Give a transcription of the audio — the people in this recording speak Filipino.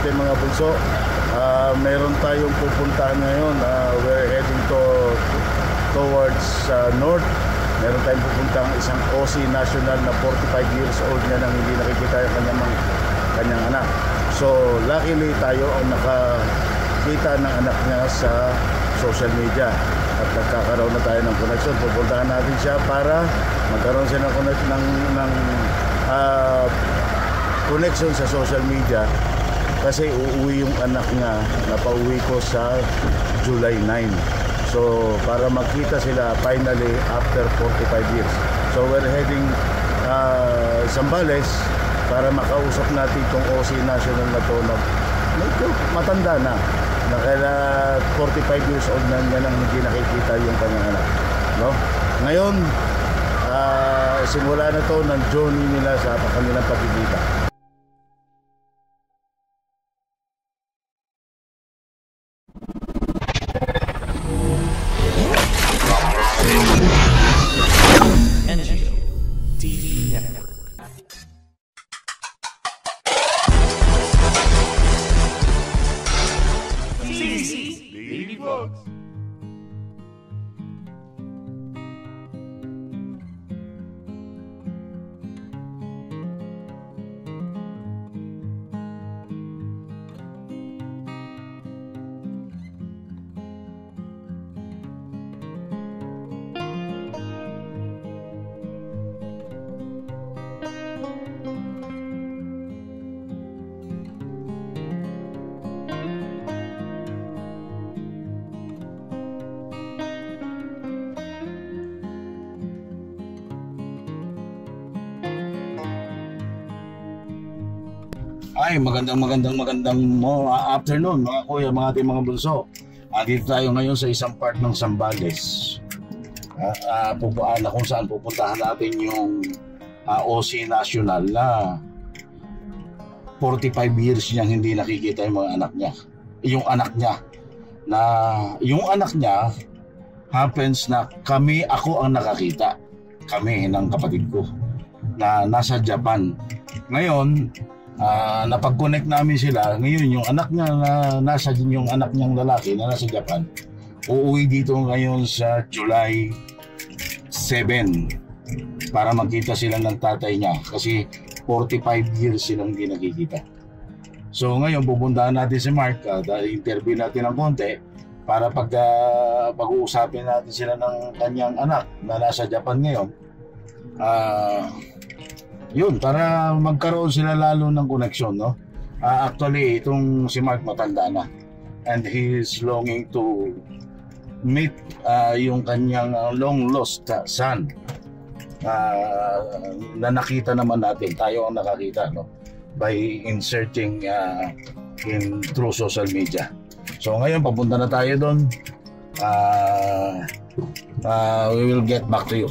ating mga bunso. Meron tayong pupuntahan ngayon. We're heading towards north. Meron tayong pupuntang isang OC national na 45 years old na nang hindi nakikita yung kanyang anak. So luckily tayo ang nakakita ng anak niya sa social media at nagkakaroon na tayo ng connection. Pupuntahan natin siya para magkaroon siya ng connection sa social media kasi uuwi yung anak niya na pauwi ko sa July 9. So para magkita sila finally after 45 years. So we're heading Zambales para makausap natin itong OC national na to na medyo matanda na kaya 45 years old na niya nang hindi nakikita yung kanyang anak, no? Ngayon simula na to ng journey nila sa kanilang pagkikita. Ay, magandang afternoon mga kuya, mga ating mga bunso. Dito tayo ngayon sa isang part ng Zambales. Na kung saan pupuntahan natin yung OC National na 45 years niyang hindi nakikita yung mga anak niya. Yung anak niya happens na ako ang nakakita. Kami ng kapatid ko na nasa Japan. Ngayon, napag-connect namin sila. Ngayon yung anak niya yung anak niyang lalaki na nasa Japan uuwi dito ngayon sa July 7 para magkita sila ng tatay niya kasi 45 years silang hindi nakikita. So ngayon pupuntahan natin si Mark, interview natin ng konti para pag-uusapin natin sila ng kanyang anak na nasa Japan ngayon. Yun, para magkaroon sila lalo ng connection, no? Actually, itong si Mark matanda na and he is longing to meet yung kanyang long lost son na nakita naman natin, tayo ang nakakita, no? By inserting through social media. So ngayon, papunta na tayo doon. We will get back to you.